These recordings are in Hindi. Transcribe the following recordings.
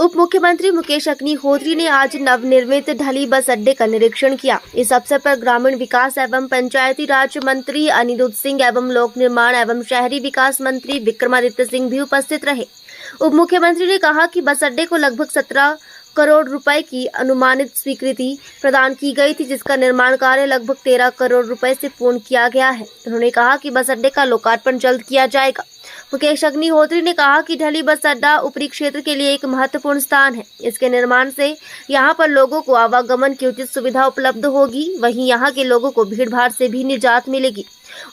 उप मुख्यमंत्री मुकेश अग्निहोत्री ने आज नवनिर्मित ढली बस अड्डे का निरीक्षण किया। इस अवसर पर ग्रामीण विकास एवं पंचायती राज मंत्री अनिरुद्ध सिंह एवं लोक निर्माण एवं शहरी विकास मंत्री विक्रमादित्य सिंह भी उपस्थित रहे। उप मुख्यमंत्री ने कहा कि बस अड्डे को लगभग 17 करोड़ रुपए की अनुमानित स्वीकृति प्रदान की गई थी, जिसका निर्माण कार्य लगभग 13 करोड़ रुपए से पूर्ण किया गया है। उन्होंने कहा कि बस अड्डे का लोकार्पण जल्द किया जाएगा। मुकेश अग्निहोत्री ने कहा कि ढली बस अड्डा ऊपरी क्षेत्र के लिए एक महत्वपूर्ण स्थान है। इसके निर्माण से यहां पर लोगों को आवागमन की उचित सुविधा उपलब्ध होगी, वहीं यहां के लोगों को भीड़-भाड़ से भी निजात मिलेगी।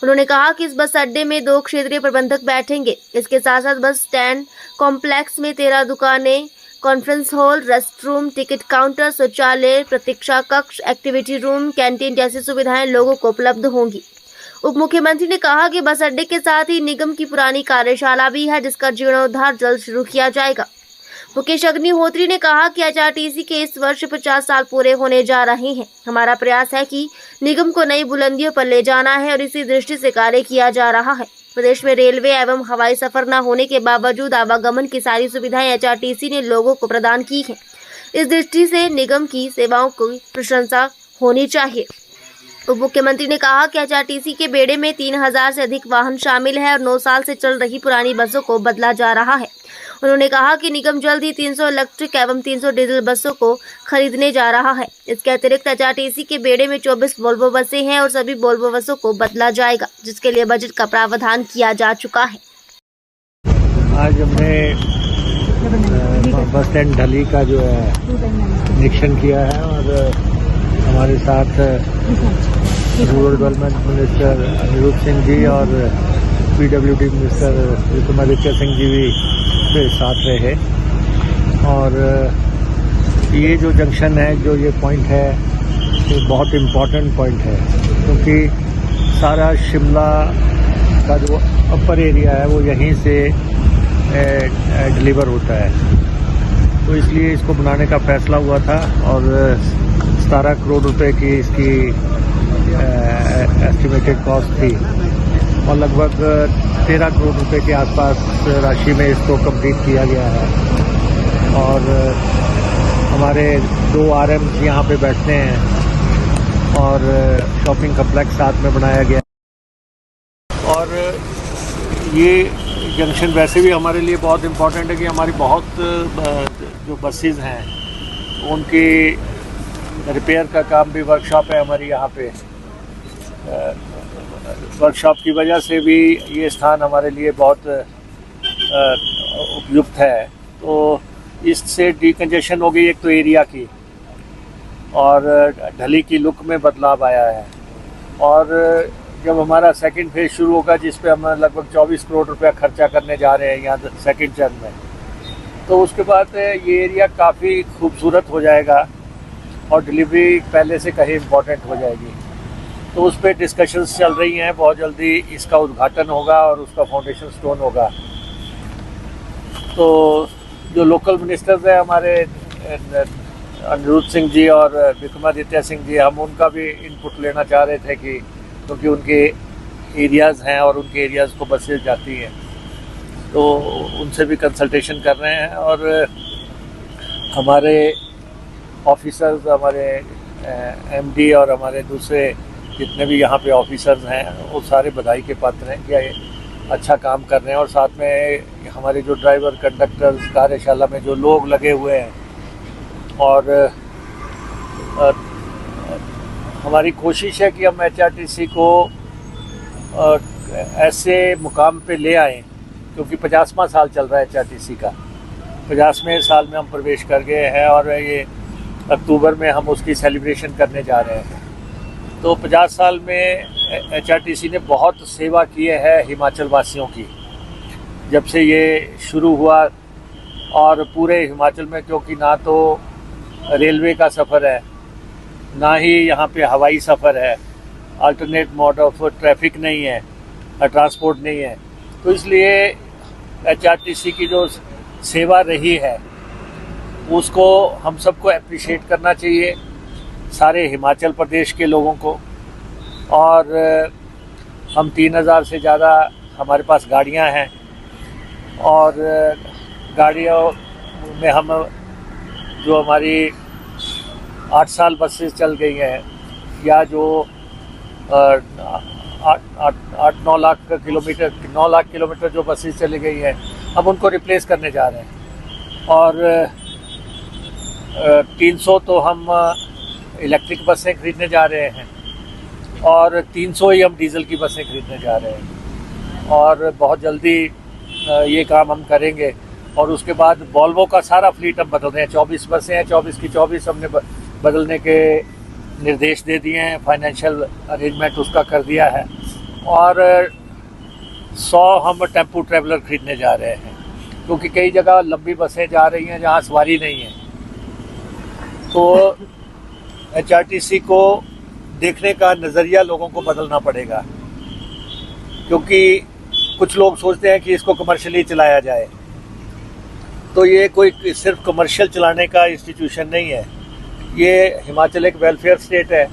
उन्होंने कहा कि इस बस अड्डे में 2 क्षेत्रीय प्रबंधक बैठेंगे। इसके साथ साथ बस स्टैंड कॉम्प्लेक्स में 13 दुकानें, conference hall, rest room, ticket counter, शौचालय, प्रतीक्षा कक्ष, एक्टिविटी रूम, कैंटीन जैसी सुविधाएं लोगों को उपलब्ध होंगी। उप मुख्यमंत्री ने कहा कि बस अड्डे के साथ ही निगम की पुरानी कार्यशाला भी है, जिसका जीर्णोद्धार जल्द शुरू किया जाएगा। मुकेश अग्निहोत्री ने कहा कि एचआरटीसी के इस वर्ष 50 साल पूरे होने जा रहे हैं। हमारा प्रयास है कि निगम को नई बुलंदियों पर ले जाना है और इसी दृष्टि से कार्य किया जा रहा है। प्रदेश में रेलवे एवं हवाई सफर न होने के बावजूद आवागमन की सारी सुविधाएं एचआरटीसी ने लोगों को प्रदान की है। इस दृष्टि से निगम की सेवाओं की प्रशंसा होनी चाहिए। उप मुख्यमंत्री ने कहा कि एचआरटीसी के बेड़े में 3000 से अधिक वाहन शामिल है और 9 साल से चल रही पुरानी बसों को बदला जा रहा है। उन्होंने कहा कि निगम जल्द ही 300 इलेक्ट्रिक एवं 300 डीजल बसों को खरीदने जा रहा है। इसके अतिरिक्त एचआरटीसी के बेड़े में 24 वोल्वो बसें हैं और सभी वोल्वो बसों को बदला जाएगा, जिसके लिए बजट का प्रावधान किया जा चुका है। आज हमने बस स्टैंड ढली का जो है निरीक्षण किया है और हमारे साथ rural development minister Anirudh Singh ji और पीडब्ल्यूडी मिनिस्टर विक्रमादित्य सिंह जी भी साथ रहे। और ये जो जंक्शन है, जो ये पॉइंट है, ये बहुत इम्पोर्टेंट पॉइंट है, क्योंकि सारा शिमला का जो अपर एरिया है वो यहीं से डिलीवर होता है। तो इसलिए इसको बनाने का फैसला हुआ था और 17 करोड़ रुपए की इसकी एस्टिमेटेड कॉस्ट थी और लगभग 13 करोड़ रुपए के आसपास राशि में इसको कंप्लीट किया गया है। और हमारे 2 आरएम्स यहाँ पे बैठते हैं और शॉपिंग कम्प्लेक्स साथ में बनाया गया। और ये जंक्शन वैसे भी हमारे लिए बहुत इम्पोर्टेंट है कि हमारी बहुत जो बसेस हैं उनकी रिपेयर का काम भी वर्कशॉप है हमारी यहाँ पे। वर्कशॉप की वजह से भी ये स्थान हमारे लिए बहुत उपयुक्त है। तो इससे डीकंजेशन हो गई एक तो एरिया की, और ढली की लुक में बदलाव आया है। और जब हमारा सेकंड फेज शुरू होगा, जिस पे हम लगभग 24 करोड़ रुपया खर्चा करने जा रहे हैं यहाँ सेकंड चरण में, तो उसके बाद ये एरिया काफ़ी खूबसूरत हो जाएगा और डिलीवरी पहले से कहीं इम्पोर्टेंट हो जाएगी। तो उस पर डिस्कशंस चल रही हैं। बहुत जल्दी इसका उद्घाटन होगा और उसका फाउंडेशन स्टोन होगा। तो जो लोकल मिनिस्टर्स हैं हमारे अनिरुद्ध सिंह जी और विक्रमादित्य सिंह जी, हम उनका भी इनपुट लेना चाह रहे थे कि क्योंकि उनके एरियाज़ हैं और उनके एरियाज़ को बसेज जाती हैं, तो उनसे भी कंसल्टेशन कर रहे हैं। और हमारे ऑफिसर्स, हमारे एमडी और हमारे दूसरे जितने भी यहाँ पे ऑफिसर्स हैं वो सारे बधाई के पात्र हैं कि ये अच्छा काम कर रहे हैं। और साथ में हमारे जो ड्राइवर, कंडक्टर्स, कार्यशाला में जो लोग लगे हुए हैं, और हमारी कोशिश है कि हम एचआरटीसी को ऐसे मुकाम पे ले आएँ, क्योंकि 50वां साल चल रहा है एचआरटीसी का। 50वें साल में हम प्रवेश कर गए हैं और ये अक्टूबर में हम उसकी सेलिब्रेशन करने जा रहे हैं। तो 50 साल में एचआरटीसी ने बहुत सेवा की है हिमाचल वासियों की, जब से ये शुरू हुआ। और पूरे हिमाचल में, क्योंकि ना तो रेलवे का सफ़र है, ना ही यहाँ पे हवाई सफ़र है, अल्टरनेट मोड ऑफ ट्रैफिक नहीं है, ट्रांसपोर्ट नहीं है, तो इसलिए एचआरटीसी की जो सेवा रही है उसको हम सबको अप्रिशिएट करना चाहिए, सारे हिमाचल प्रदेश के लोगों को। और हम 3000 से ज़्यादा हमारे पास गाड़ियां हैं और गाड़ियों में हम जो हमारी 8 साल बसेस चल गई हैं, या जो 8-9 लाख किलोमीटर जो बसेस चली गई हैं, अब उनको रिप्लेस करने जा रहे हैं। और 300 तो हम इलेक्ट्रिक बसें खरीदने जा रहे हैं और 300 ही हम डीजल की बसें खरीदने जा रहे हैं, और बहुत जल्दी ये काम हम करेंगे। और उसके बाद वॉल्वो का सारा फ्लीट हम बदल रहे हैं। 24 बसें हैं, 24 की 24 हमने बदलने के निर्देश दे दिए हैं, फाइनेंशियल अरेंजमेंट उसका कर दिया है। और 100 हम टेम्पो ट्रैवलर खरीदने जा रहे हैं, क्योंकि कई जगह लंबी बसें जा रही हैं जहाँ सवारी नहीं है। तो HRTC को देखने का नज़रिया लोगों को बदलना पड़ेगा, क्योंकि कुछ लोग सोचते हैं कि इसको कमर्शियली चलाया जाए। तो ये कोई सिर्फ कमर्शियल चलाने का इंस्टीट्यूशन नहीं है, ये हिमाचल एक वेलफेयर स्टेट है।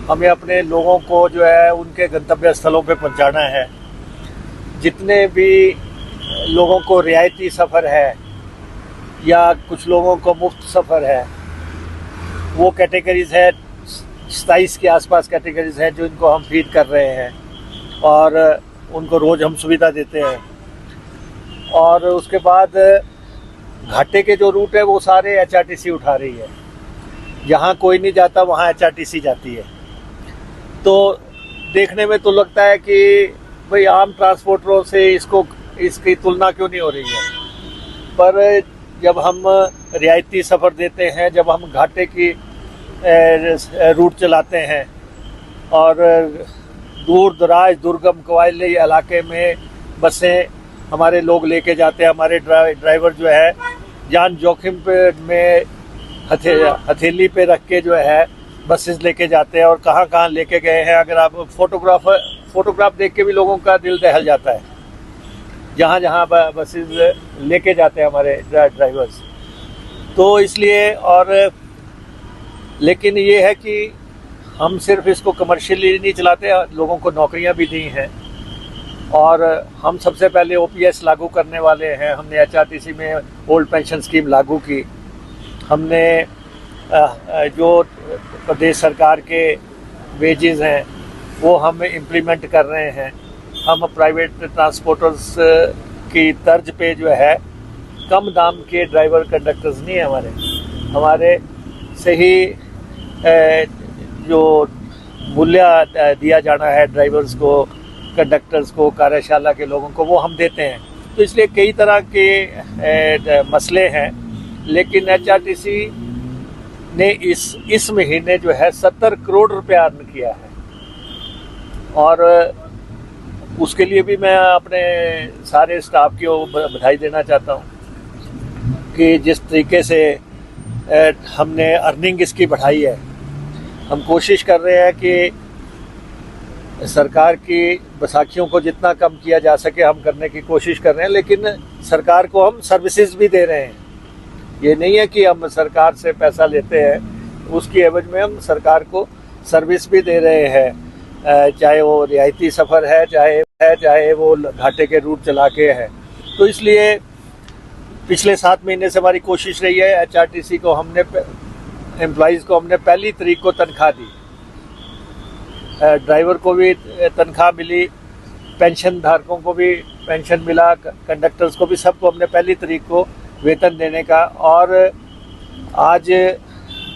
हमें अपने लोगों को जो है उनके गंतव्य स्थलों पे पहुंचाना है। जितने भी लोगों को रियायती सफ़र है या कुछ लोगों को मुफ्त सफ़र है, वो कैटेगरीज़ है 27 के आसपास कैटेगरीज़ हैं जो इनको हम फीड कर रहे हैं, और उनको रोज़ हम सुविधा देते हैं। और उसके बाद घाटे के जो रूट है वो सारे HRTC उठा रही है। जहाँ कोई नहीं जाता वहाँ HRTC जाती है। तो देखने में तो लगता है कि भाई आम ट्रांसपोर्टरों से इसकी तुलना क्यों नहीं हो रही है, पर जब हम रियायती सफ़र देते हैं, जब हम घाटे की रूट चलाते हैं और दूर दराज दुर्गम कबायली इलाके में बसें हमारे लोग लेके जाते हैं, हमारे ड्राइवर जो है जान जोखिम पे में हथेली पे रख के जो है बसेस लेके जाते हैं, और कहाँ कहाँ लेके गए हैं। अगर आप फोटोग्राफ देख के भी लोगों का दिल दहल जाता है, जहाँ जहाँ बसेस लेके जाते हैं हमारे ड्राइवर्स। तो इसलिए, और लेकिन ये है कि हम सिर्फ इसको कमर्शियली नहीं चलाते, लोगों को नौकरियां भी दी हैं। और हम सबसे पहले OPS लागू करने वाले हैं। हमने HRTC में ओल्ड पेंशन स्कीम लागू की। हमने जो प्रदेश सरकार के वेजेस हैं वो हम इम्प्लीमेंट कर रहे हैं। हम प्राइवेट ट्रांसपोर्टर्स की तर्ज पे जो है कम दाम के ड्राइवर कंडक्टर्स नहीं है हमारे से ही जो मूल्य दिया जाना है ड्राइवर्स को, कंडक्टर्स को, कार्यशाला के लोगों को, वो हम देते हैं। तो इसलिए कई तरह के मसले हैं, लेकिन HRTC ने इस महीने जो है 70 करोड़ रुपया अर्न किया है। और उसके लिए भी मैं अपने सारे स्टाफ को बधाई देना चाहता हूँ कि जिस तरीके से हमने अर्निंग इसकी बढ़ाई है। हम कोशिश कर रहे हैं कि सरकार की बैसाखियों को जितना कम किया जा सके हम करने की कोशिश कर रहे हैं, लेकिन सरकार को हम सर्विसेज भी दे रहे हैं। ये नहीं है कि हम सरकार से पैसा लेते हैं, उसकी एवज में हम सरकार को सर्विस भी दे रहे हैं, चाहे वो रियायती सफ़र है, चाहे वो घाटे के रूट चला के है। तो इसलिए पिछले 7 महीने से हमारी कोशिश रही है, HRTC को हमने एम्प्लॉइज़ को हमने 1 तारीख को तनख्वाह दी, ड्राइवर को भी तनख्वाह मिली, पेंशन धारकों को भी पेंशन मिला, कंडक्टर्स को भी, सबको हमने 1 तारीख को वेतन देने का। और आज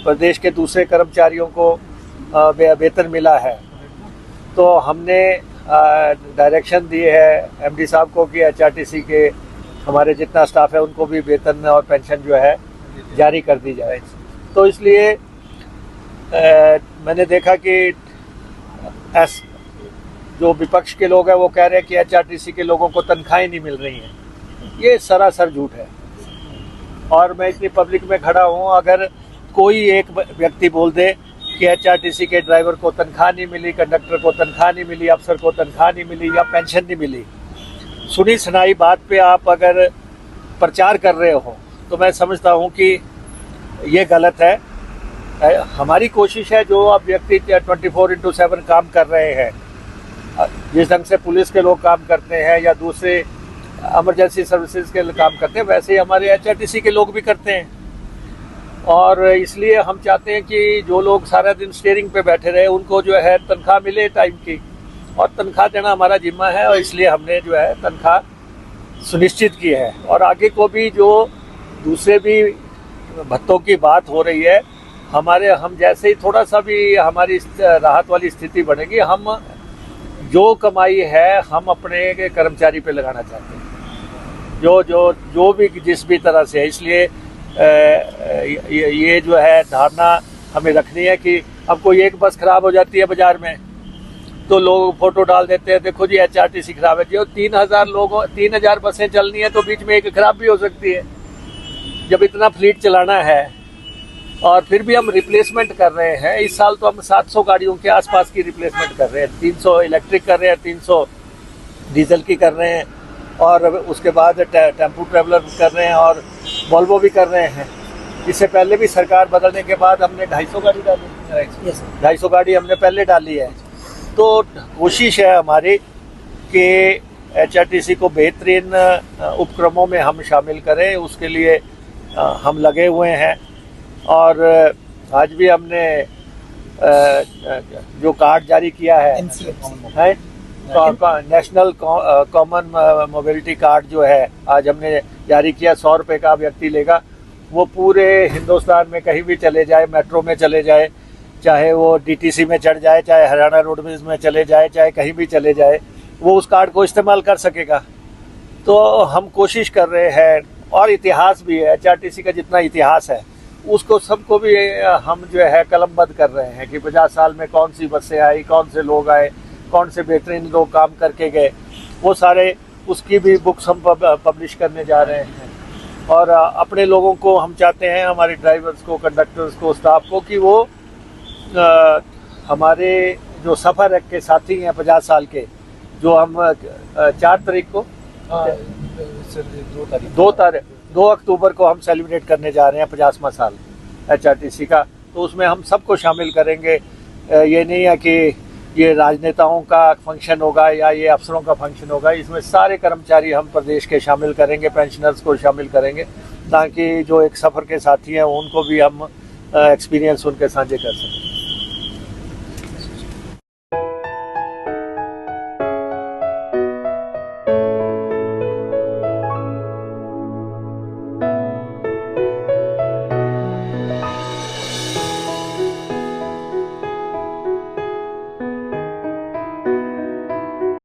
प्रदेश के दूसरे कर्मचारियों को वेतन मिला है। तो हमने डायरेक्शन दी है MD साहब को कि HRTC के हमारे जितना स्टाफ है उनको भी वेतन और पेंशन जो है जारी कर दी जाए। तो इसलिए मैंने देखा कि जो विपक्ष के लोग हैं वो कह रहे हैं कि HRTC के लोगों को तनख्वाहें नहीं मिल रही हैं। ये सरासर झूठ है। और मैं इतनी पब्लिक में खड़ा हूँ, अगर कोई एक व्यक्ति बोल दे कि HRTC के ड्राइवर को तनख्वाह नहीं मिली, कंडक्टर को तनख्वाह नहीं मिली, अफसर को तनख्वाह नहीं मिली या पेंशन नहीं मिली, सुनी सुनाई बात पे आप अगर प्रचार कर रहे हो तो मैं समझता हूँ कि ये गलत है। हमारी कोशिश है, जो अब व्यक्ति 24/7 काम कर रहे हैं, जिस ढंग से पुलिस के लोग काम करते हैं या दूसरे इमरजेंसी सर्विसेज के काम करते हैं, वैसे ही हमारे HRTC के लोग भी करते हैं। और इसलिए हम चाहते हैं कि जो लोग सारा दिन स्टीयरिंग पे बैठे रहे उनको जो है तनख्वाह मिले टाइम की, और तनख्वाह देना हमारा जिम्मा है, और इसलिए हमने जो है तनख्वाह सुनिश्चित की है। और आगे को भी जो दूसरे भी भत्तों की बात हो रही है, हम जैसे ही थोड़ा सा भी हमारी राहत वाली स्थिति बनेगी, हम जो कमाई है हम अपने कर्मचारी पे लगाना चाहते हैं, जो भी जिस भी तरह से है। इसलिए ये जो है धारणा हमें रखनी है कि अब कोई एक बस खराब हो जाती है बाजार में तो लोग फोटो डाल देते हैं, देखो जी HRTC खराब है। जो 3000 बसें चलनी है तो बीच में एक खराब भी हो सकती है। जब इतना फ्लीट चलाना है और फिर भी हम रिप्लेसमेंट कर रहे हैं, इस साल तो हम 700 गाड़ियों के आसपास की रिप्लेसमेंट कर रहे हैं, 300 इलेक्ट्रिक कर रहे हैं, 300 डीजल की कर रहे हैं, और उसके बाद टेम्पो ट्रेवलर कर रहे हैं और वॉल्वो भी कर रहे हैं। इससे पहले भी सरकार बदलने के बाद हमने 250 गाड़ी डाली, 250 गाड़ी हमने पहले डाली है। तो कोशिश है हमारी कि HRTC को बेहतरीन उपक्रमों में हम शामिल करें, उसके लिए हम लगे हुए हैं। और आज भी हमने जो कार्ड जारी किया है नेशनल कॉमन मोबिलिटी कार्ड जो है आज हमने जारी किया, 100 रुपये का व्यक्ति लेगा। वो पूरे हिंदुस्तान में कहीं भी चले जाए, मेट्रो में चले जाए, चाहे वो DTC में चढ़ जाए, चाहे हरियाणा रोडवेज में चले जाए, चाहे कहीं भी चले जाए, वो उस कार्ड को इस्तेमाल कर सकेगा। तो हम कोशिश कर रहे हैं, और इतिहास भी है, HRTC का जितना इतिहास है उसको सबको भी हम जो है कलमबद्ध कर रहे हैं कि 50 साल में कौन सी बसें आई, कौन से लोग आए, कौन से बेहतरीन लोग काम करके गए, वो सारे उसकी भी बुक्स हम पब्लिश करने जा रहे हैं। और अपने लोगों को हम चाहते हैं, हमारे ड्राइवर्स को, कंडक्टर्स को, स्टाफ को, कि वो हमारे जो सफ़र के साथी हैं 50 साल के, जो हम 4 तारीख को 2 अक्टूबर को हम सेलिब्रेट करने जा रहे हैं 50वां साल HRTC का। तो उसमें हम सबको शामिल करेंगे। ये नहीं है कि ये राजनेताओं का फंक्शन होगा या ये अफसरों का फंक्शन होगा, इसमें सारे कर्मचारी हम प्रदेश के शामिल करेंगे, पेंशनर्स को शामिल करेंगे, ताकि जो एक सफ़र के साथी हैं उनको भी हम एक्सपीरियंस उनके साझे कर सकें।